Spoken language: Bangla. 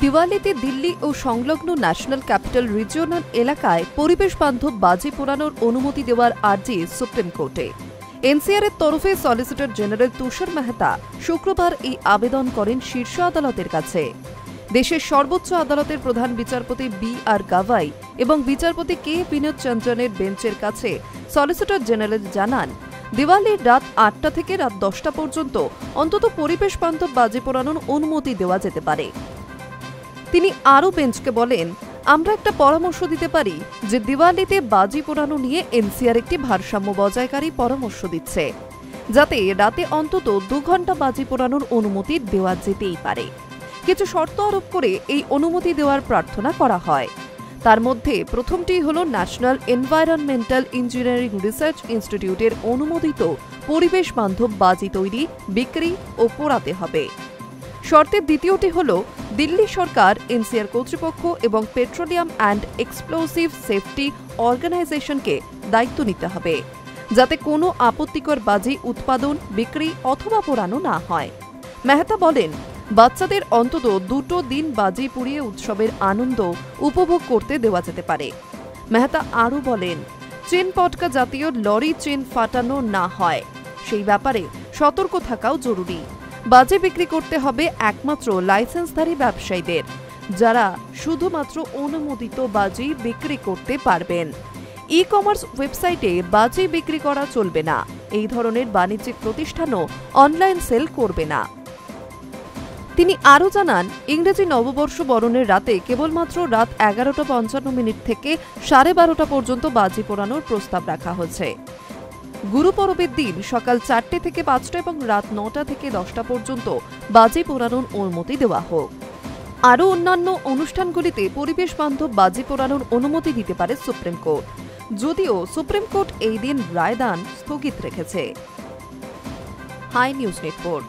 দিওয়ালিতে দিল্লি ও সংলগ্ন ন্যাশনাল ক্যাপিটাল রিজিওনাল এলাকায় পরিবেশ বান্ধব বাজি পোড়ানোর অনুমতি দেওয়ার আর্জি সুপ্রিম কোর্টে। এনসিআরের তরফে সলিসিটর জেনারেল তুষার মেহতা শুক্রবার এই আবেদন করেন শীর্ষ আদালতের কাছে। দেশের সর্বোচ্চ আদালতের প্রধান বিচারপতি বি.আর. গাভাই এবং বিচারপতি কে বিনোদ চন্দ্রনের বেঞ্চের কাছে সলিসিটর জেনারেল জানান, দিওয়ালির রাত ৮টা থেকে রাত ১০টা পর্যন্ত অন্তত পরিবেশ বান্ধব বাজি পোড়ানোর অনুমতি দেওয়া যেতে পারে। তিনি আরও বেঞ্চকে বলেন, আমরা একটা পরামর্শ দিতে পারি যে দিওয়ালিতে বাজি পোড়ানো নিয়ে এনসিআর একটি ভারসাম্য বজায়কারী পরামর্শ দিচ্ছে, যাতে রাতে অন্তত ২ ঘণ্টা বাজি পোড়ানোর অনুমতি দেওয়া যেতেই পারে। কিছু শর্ত আরোপ করে এই অনুমতি দেওয়ার প্রার্থনা করা হয়। তার মধ্যে প্রথমটি হল ন্যাশনাল এনভায়রনমেন্টাল ইঞ্জিনিয়ারিং রিসার্চ ইনস্টিটিউটের অনুমোদিত পরিবেশ বান্ধব বাজি তৈরি, বিক্রি ও পোড়াতে হবে। শর্তের দ্বিতীয়টি হল দিল্লি সরকার, এনসিআর কর্তৃপক্ষ এবং পেট্রোলিয়াম অ্যান্ড এক্সপ্লোসিভ সেফটি অর্গানাইজেশনকে দায়িত্ব নিতে হবে, যাতে কোনো আপত্তিকর বাজি উৎপাদন, বিক্রি অথবা পোড়ানো না হয়। মেহতা বলেন, বাচ্চাদের অন্তত ২টো দিন বাজি পুড়িয়ে উৎসবের আনন্দ উপভোগ করতে দেওয়া যেতে পারে। মেহতা আরও বলেন, চেন পটকা জাতীয় লরি চেন ফাটানো না হয় সেই ব্যাপারে সতর্ক থাকাও জরুরি। বাজি বিক্রি করতে হবে একমাত্র লাইসেন্সধারী ব্যবসায়ীদের, যারা শুধুমাত্র অনুমোদিত বাজি বিক্রি করতে পারবেন। ই কমার্স ওয়েবসাইটে বাজি বিক্রি করা চলবে না। এই ধরনের বাণিজ্যিক প্রতিষ্ঠানও অনলাইন সেল করবে না। তিনি আরও জানান, ইংরেজি নববর্ষ বরণের রাতে কেবলমাত্র রাত 11:55 থেকে 12:30 পর্যন্ত বাজি পোড়ানোর প্রস্তাব রাখা হয়েছে। গুরুপরবের দিন সকাল 4টে থেকে 5টা এবং রাত 9টা থেকে 10টা পর্যন্ত বাজি পোড়ানোর অনুমতি দেওয়া হোক। আরও অন্যান্য অনুষ্ঠানগুলিতে পরিবেশ বান্ধব বাজি পোড়ানোর অনুমতি দিতে পারে সুপ্রিম কোর্ট, যদিও সুপ্রিম কোর্ট এই দিন রায়দান স্থগিত রেখেছে। Hi news network.